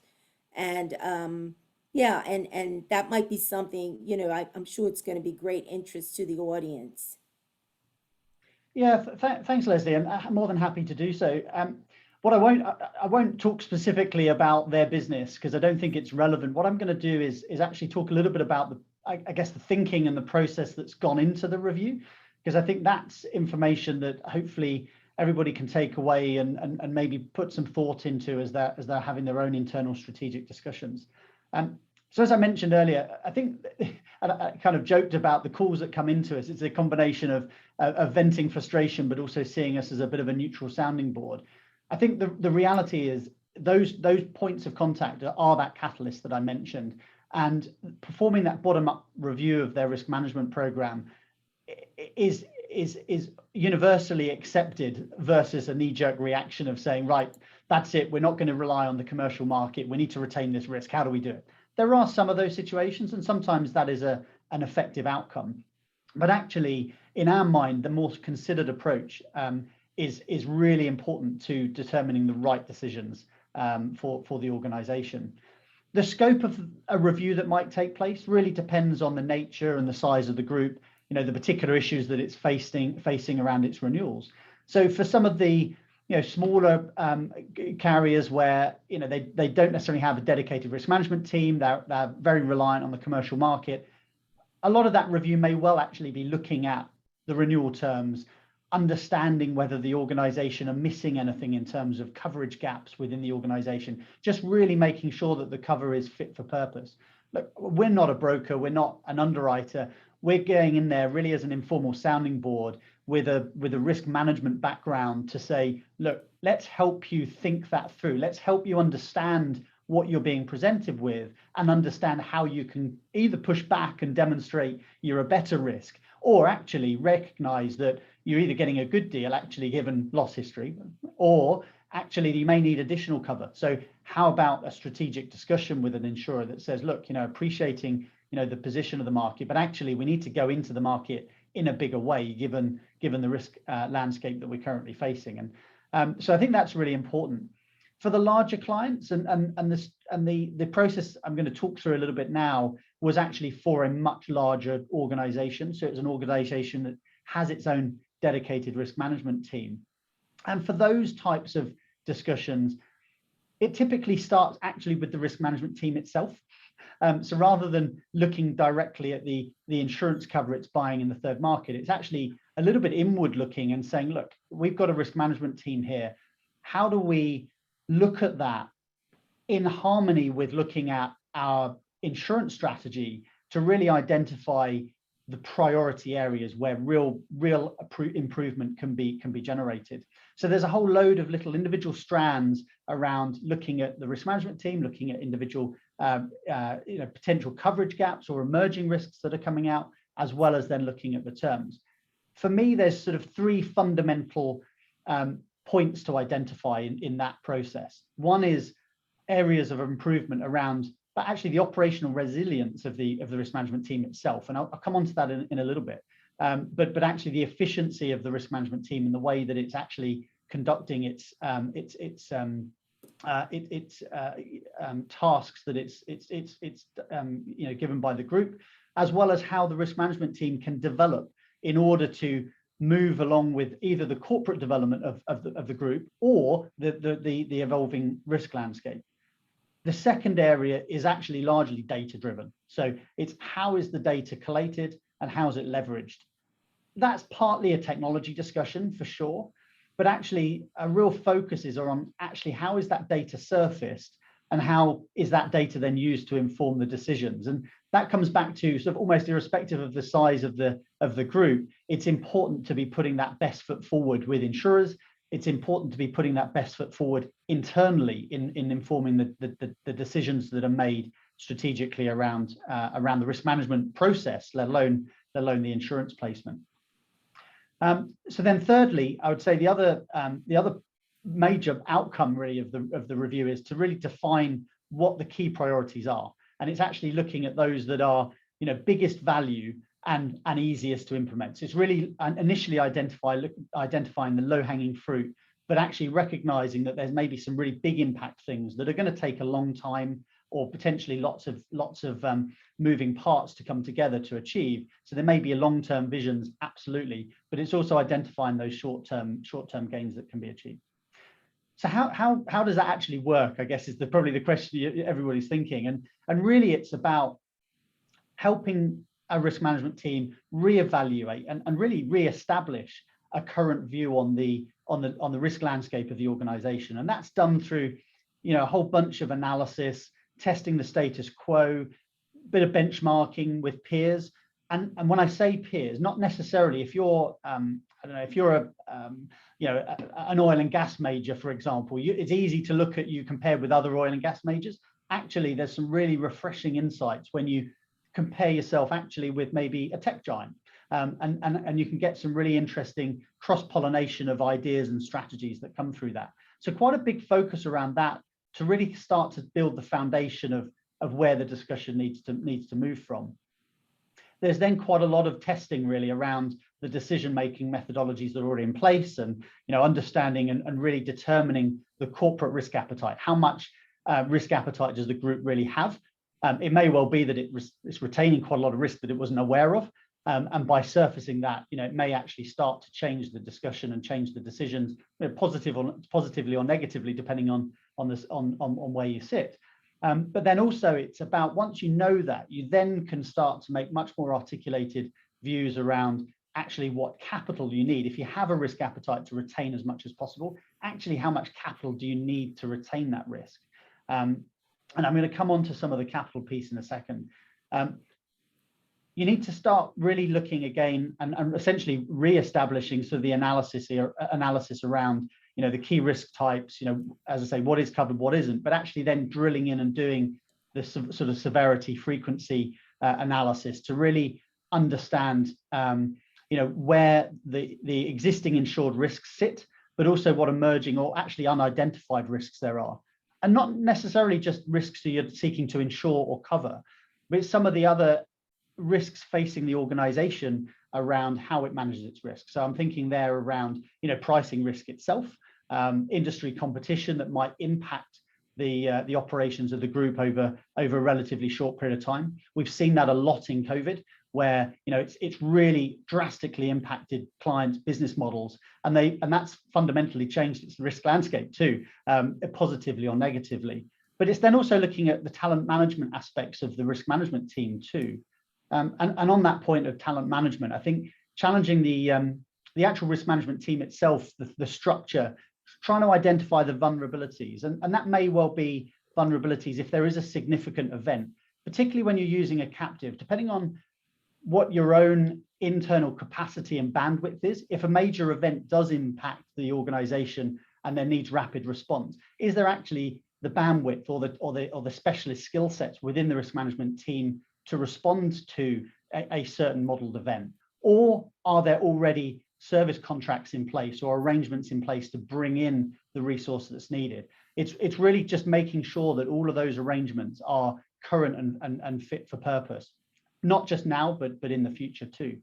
And yeah, and that might be something, I'm sure it's going to be great interest to the audience. Yeah, thanks, Leslie. I'm more than happy to do so. What I won't talk specifically about their business because I don't think it's relevant. What I'm going to do is actually talk a little bit about I guess the thinking and the process that's gone into the review, because I think that's information that hopefully everybody can take away and maybe put some thought into as they're having their own internal strategic discussions. So as I mentioned earlier, I think I kind of joked about the calls that come into us. It's a combination of venting frustration, but also seeing us as a bit of a neutral sounding board. I think the reality is those points of contact are that catalyst that I mentioned, and performing that bottom-up review of their risk management program is universally accepted versus a knee-jerk reaction of saying, right, that's it, we're not going to rely on the commercial market, we need to retain this risk, how do we do it? There are some of those situations, and sometimes that is an effective outcome. But actually, in our mind, the more considered approach is really important to determining the right decisions for the organization. The scope of a review that might take place really depends on the nature and the size of the group, the particular issues that it's facing around its renewals. So for some of the smaller carriers where they don't necessarily have a dedicated risk management team, they're very reliant on the commercial market, a lot of that review may well actually be looking at the renewal terms, understanding whether the organization are missing anything in terms of coverage gaps within the organization, just really making sure that the cover is fit for purpose. Look, we're not a broker, we're not an underwriter. We're going in there really as an informal sounding board with a risk management background to say, look, let's help you think that through. Let's help you understand what you're being presented with and understand how you can either push back and demonstrate you're a better risk, or actually recognize that you're either getting a good deal actually given loss history, or actually you may need additional cover. So how about a strategic discussion with an insurer that says, look, appreciating the position of the market, but actually we need to go into the market in a bigger way given the risk landscape that we're currently facing. And so I think that's really important for the larger clients. And the process I'm going to talk through a little bit now was actually for a much larger organization. So it's an organization that has its own dedicated risk management team. And for those types of discussions, it typically starts actually with the risk management team itself. So rather than looking directly at the insurance cover it's buying in the third market, it's actually a little bit inward looking and saying, look, we've got a risk management team here. How do we look at that in harmony with looking at our insurance strategy to really identify the priority areas where real improvement can be generated? So there's a whole load of little individual strands around looking at the risk management team, looking at individual potential coverage gaps or emerging risks that are coming out, as well as then looking at the terms. For me, there's sort of three fundamental points to identify in that process. One is areas of improvement around but actually the operational resilience of the risk management team itself. And I'll come on to that in a little bit. But actually the efficiency of the risk management team and the way that it's actually conducting its tasks that it's given by the group, as well as how the risk management team can develop in order to move along with either the corporate development of the group or the evolving risk landscape. The second area is actually largely data driven. So it's how is the data collated and how is it leveraged? That's partly a technology discussion for sure, but actually a real focus is on actually how is that data surfaced and how is that data then used to inform the decisions. And that comes back to sort of almost irrespective of the size of the group, it's important to be putting that best foot forward with insurers. It's important to be putting that best foot forward internally in informing the decisions that are made strategically around the risk management process, let alone the insurance placement. So then thirdly, I would say the other major outcome really of the review is to really define what the key priorities are. And it's actually looking at those that are, biggest value and easiest to implement. So it's really initially identifying the low-hanging fruit, but actually recognizing that there's maybe some really big impact things that are going to take a long time or potentially lots of moving parts to come together to achieve. So there may be a long-term visions, absolutely, but it's also identifying those short-term gains that can be achieved. So how does that actually work, I guess, is probably the question everybody's thinking. And really it's about helping a risk management team reevaluate and really reestablish a current view on the risk landscape of the organization. And that's done through, a whole bunch of analysis, testing the status quo, bit of benchmarking with peers. And when I say peers, not necessarily if you're, if you're an oil and gas major, for example, it's easy to look at you compared with other oil and gas majors. Actually, there's some really refreshing insights when you compare yourself actually with maybe a tech giant. And you can get some really interesting cross-pollination of ideas and strategies that come through that. So quite a big focus around that to really start to build the foundation of where the discussion needs to move from. There's then quite a lot of testing really around the decision-making methodologies that are already in place and understanding and really determining the corporate risk appetite. How much risk appetite does the group really have? It may well be that it's retaining quite a lot of risk that it wasn't aware of. And by surfacing that, it may actually start to change the discussion and change the decisions, positively or negatively, depending on where you sit. But then also it's about once you know that, you then can start to make much more articulated views around actually what capital you need. If you have a risk appetite to retain as much as possible, actually how much capital do you need to retain that risk? And I'm going to come on to some of the capital piece in a second. You need to start really looking again and essentially re-establishing sort of the analysis around the key risk types, as I say, what is covered, what isn't, but actually then drilling in and doing the sort of severity frequency analysis to really understand where the existing insured risks sit, but also what emerging or actually unidentified risks there are. And not necessarily just risks that you're seeking to insure or cover, but some of the other risks facing the organization around how it manages its risk. So I'm thinking there around, pricing risk itself, industry competition that might impact the operations of the group over a relatively short period of time. We've seen that a lot in COVID, where it's really drastically impacted clients' business models, and that's fundamentally changed its risk landscape too, positively or negatively. But it's then also looking at the talent management aspects of the risk management team too. And on that point of talent management, I think challenging the actual risk management team itself, the structure, trying to identify the vulnerabilities, and that may well be vulnerabilities if there is a significant event, particularly when you're using a captive, depending on what your own internal capacity and bandwidth is. If a major event does impact the organization and there needs rapid response, is there actually the bandwidth or the specialist skill sets within the risk management team to respond to a certain modeled event? Or are there already service contracts in place or arrangements in place to bring in the resource that's needed? It's really just making sure that all of those arrangements are current and fit for purpose, not just now, but in the future too.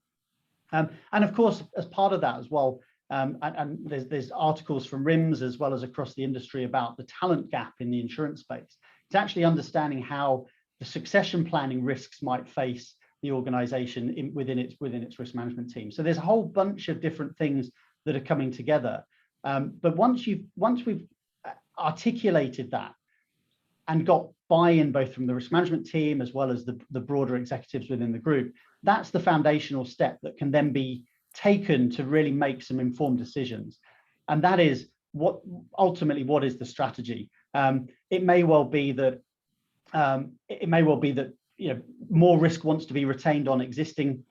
And of course, as part of that as well, and there's articles from RIMS as well as across the industry about the talent gap in the insurance space. It's actually understanding how the succession planning risks might face the organization within its risk management team. So there's a whole bunch of different things that are coming together. But once we've articulated that and got buy-in both from the risk management team as well as the broader executives within the group, that's the foundational step that can then be taken to really make some informed decisions. And that is what is the strategy. It may well be that more risk wants to be retained on existing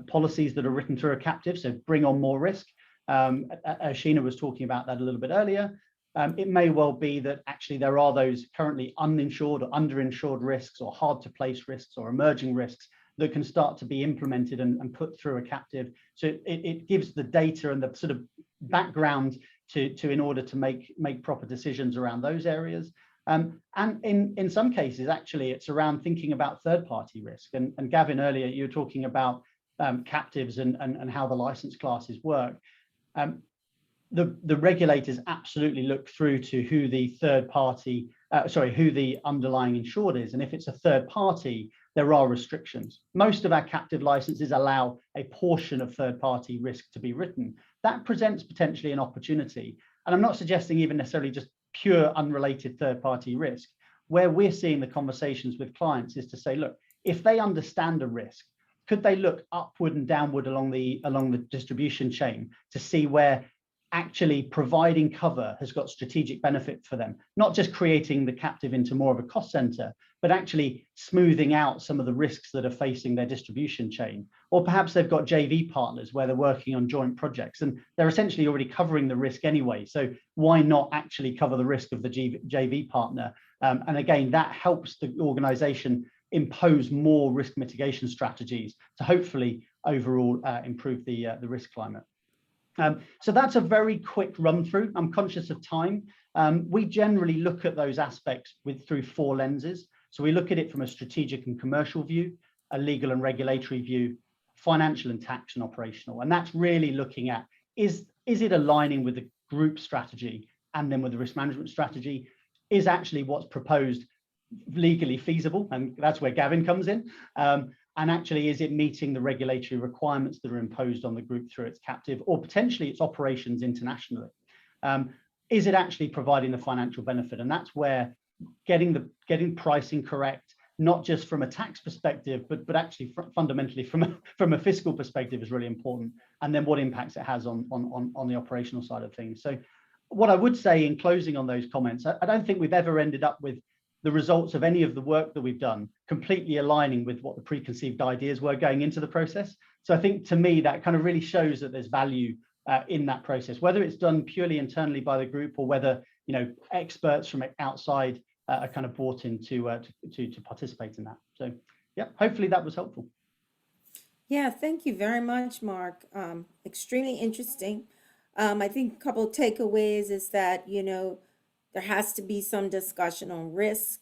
policies that are written through a captive, so bring on more risk. Oshini was talking about that a little bit earlier. It may well be that actually there are those currently uninsured or underinsured risks or hard to place risks or emerging risks that can start to be implemented and put through a captive. So it gives the data and the sort of background to in order to make proper decisions around those areas. And in some cases, actually, it's around thinking about third-party risk. And Gavin, earlier, you were talking about captives and how the license classes work. The regulators absolutely look through to who the who the underlying insured is. And if it's a third party, there are restrictions. Most of our captive licenses allow a portion of third-party risk to be written. That presents potentially an opportunity. And I'm not suggesting even necessarily just pure unrelated third-party risk. Where we're seeing the conversations with clients is to say, look, if they understand a risk, could they look upward and downward along the distribution chain to see where actually providing cover has got strategic benefit for them, not just creating the captive into more of a cost center, but actually smoothing out some of the risks that are facing their distribution chain. Or perhaps they've got JV partners where they're working on joint projects and they're essentially already covering the risk anyway. So why not actually cover the risk of the JV partner? And again, that helps the organization impose more risk mitigation strategies to hopefully overall improve the risk climate. So that's a very quick run through. I'm conscious of time. We generally look at those aspects through 4 lenses. So we look at it from a strategic and commercial view, a legal and regulatory view, financial and tax and operational. And that's really looking at, is it aligning with the group strategy and then with the risk management strategy? Is actually what's proposed legally feasible? And that's where Gavin comes in. And actually, is it meeting the regulatory requirements that are imposed on the group through its captive or potentially its operations internationally? Is it actually providing the financial benefit? And that's where getting pricing correct, not just from a tax perspective, but actually fundamentally from a fiscal perspective is really important. And then what impacts it has on the operational side of things. So what I would say in closing on those comments, I don't think we've ever ended up with the results of any of the work that we've done completely aligning with what the preconceived ideas were going into the process. So I think to me, that kind of really shows that there's value in that process, whether it's done purely internally by the group or whether, experts from outside are kind of brought in to participate in that. So yeah, hopefully that was helpful. Yeah, thank you very much, Mark. Extremely interesting. I think a couple of takeaways is that, there has to be some discussion on risk.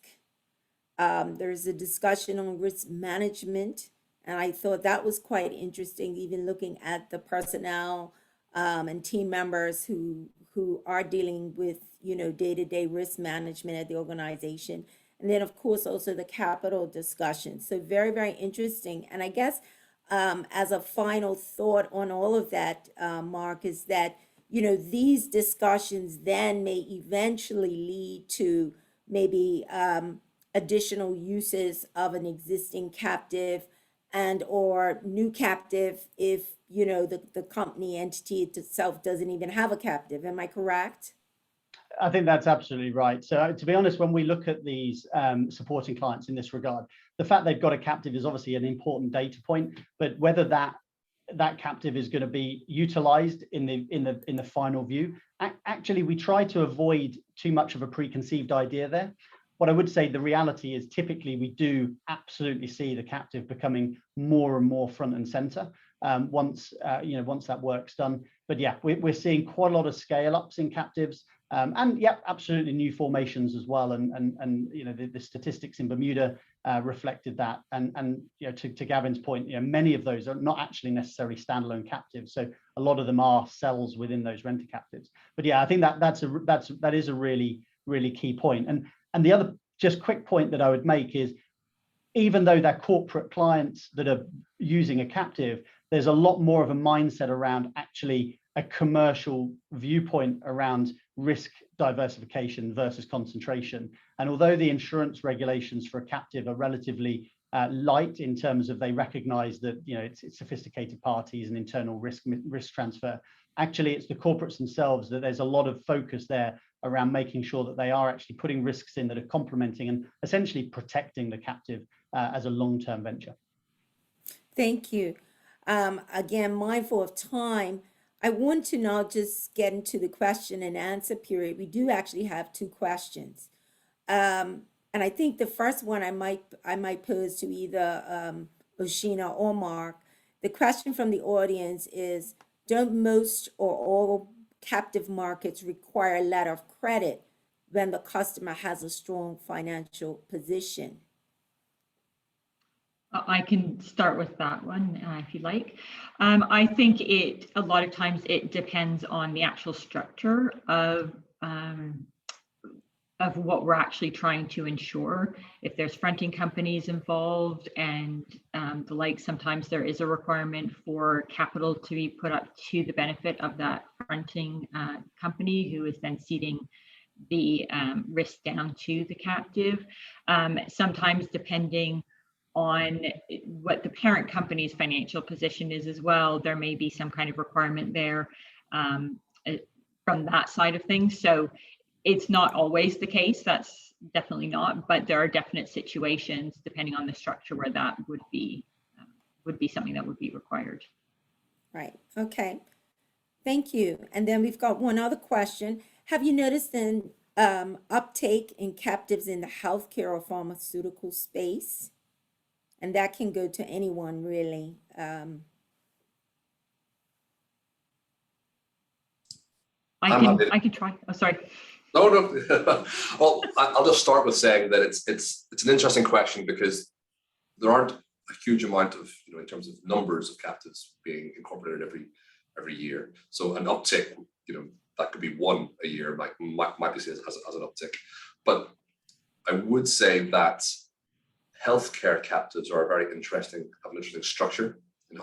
There's a discussion on risk management. And I thought that was quite interesting, even looking at the personnel and team members who are dealing with, day-to-day risk management at the organization. And then, of course, also the capital discussion. So very, very interesting. And I guess as a final thought on all of that, Mark, is that these discussions then may eventually lead to maybe additional uses of an existing captive and or new captive if, the company entity itself doesn't even have a captive. Am I correct? I think that's absolutely right. So to be honest, when we look at these supporting clients in this regard, the fact they've got a captive is obviously an important data point, but whether that captive is going to be utilized in the final view. Actually, we try to avoid too much of a preconceived idea there. What I would say, the reality is typically we do absolutely see the captive becoming more and more front and center once that work's done. But yeah, we're seeing quite a lot of scale ups in captives. And yeah, absolutely new formations as well. And the statistics in Bermuda reflected that. And you know, to Gavin's point, you know, many of those are not actually necessarily standalone captives. So a lot of them are cells within those renter captives. But yeah, I think that is a really key point. And the other just quick point that I would make is, even though they're corporate clients that are using a captive, there's a lot more of a mindset around actually a commercial viewpoint around risk diversification versus concentration. And although the insurance regulations for a captive are relatively light in terms of they recognize that, you know, it's sophisticated parties and internal risk transfer, actually it's the corporates themselves that there's a lot of focus there around making sure that they are actually putting risks in that are complementing and essentially protecting the captive as a long-term venture. Thank you. Again, mindful of time, I want to now just get into the question and answer period. We do actually have two questions. And I think the first one I might pose to either Oshina or Mark. The question from the audience is, don't most or all captive markets require a letter of credit when the customer has a strong financial position? I can start with that one if you like. I think a lot of times it depends on the actual structure of what we're actually trying to insure. If there's fronting companies involved and the like, sometimes there is a requirement for capital to be put up to the benefit of that fronting company, who is then ceding the risk down to the captive. Sometimes, depending on what the parent company's financial position is as well, there may be some kind of requirement there from that side of things. So it's not always the case, that's definitely not, but there are definite situations depending on the structure where that would be something that would be required. Right, okay, thank you. And then we've got one other question. Have you noticed an uptake in captives in the healthcare or pharmaceutical space? And that can go to anyone, really. I can try. Oh, sorry. No. Well, I'll just start with saying that it's an interesting question, because there aren't a huge amount of, you know, in terms of numbers of captives being incorporated every year. So an uptick, you know, that could be one a year, might be seen as an uptick. But I would say that healthcare captives are have an interesting structure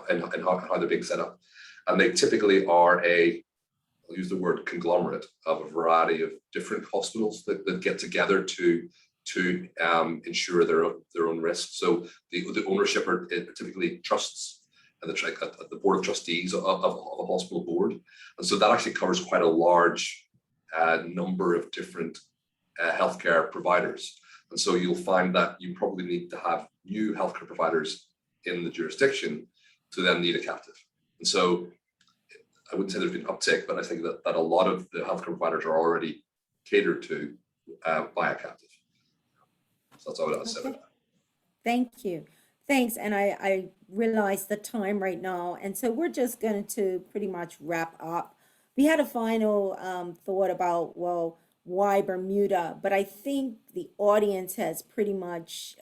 in how they're being set up. And they typically are I'll use the word conglomerate of a variety of different hospitals that get together to insure their own risk. So the ownership are typically trusts and the board of trustees of a hospital board. And so that actually covers quite a large number of different healthcare providers. And so you'll find that you probably need to have new healthcare providers in the jurisdiction to then need a captive. And so I wouldn't say there's been an uptick, but I think that a lot of the healthcare providers are already catered to by a captive. So that's all I would say about that. Thank you. Thanks. And I realize the time right now. And so we're just going to pretty much wrap up. We had a final thought about, well, why Bermuda? But I think the audience has pretty much,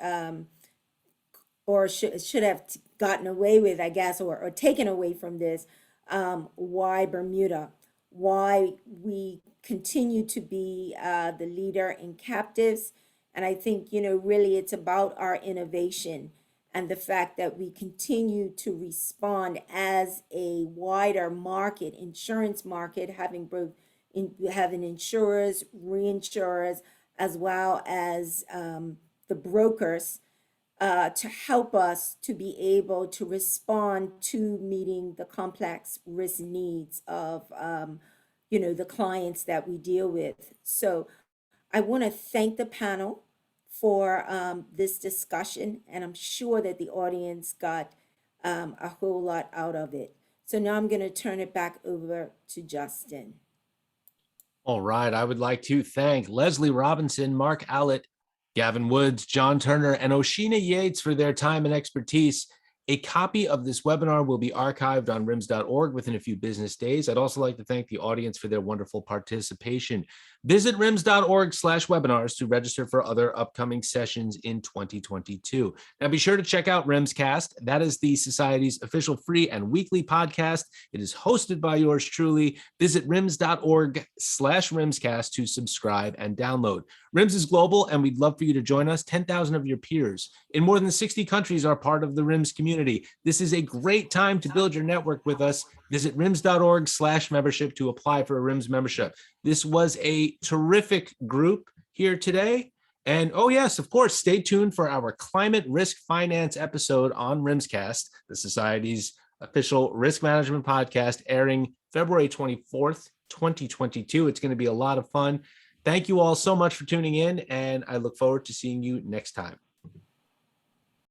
or should have gotten away with, I guess, or taken away from this, why Bermuda? Why we continue to be the leader in captives. And I think, you know, really it's about our innovation and the fact that we continue to respond as a wider market, insurance market, having both having insurers, reinsurers, as well as the brokers to help us to be able to respond to meeting the complex risk needs of, you know, the clients that we deal with. So I want to thank the panel for this discussion, and I'm sure that the audience got a whole lot out of it. So now I'm going to turn it back over to Justin. All right. I would like to thank Leslie Robinson, Mark Allet, Gavin Woods, John Turner, and Oshina Yates for their time and expertise A copy of this webinar will be archived on rims.org within a few business days. I'd also like to thank the audience for their wonderful participation. Visit rims.org/webinars to register for other upcoming sessions in 2022. Now be sure to check out RimsCast. That is the Society's official free and weekly podcast. It is hosted by yours truly. Visit rims.org/RimsCast to subscribe and download. RIMS is global, and we'd love for you to join us. 10,000 of your peers in more than 60 countries are part of the RIMS community. This is a great time to build your network with us. Visit rims.org/membership to apply for a RIMS membership. This was a terrific group here today. And oh yes, of course, stay tuned for our climate risk finance episode on RIMScast, the Society's official risk management podcast, airing February 24th, 2022. It's going to be a lot of fun. Thank you all so much for tuning in, and I look forward to seeing you next time.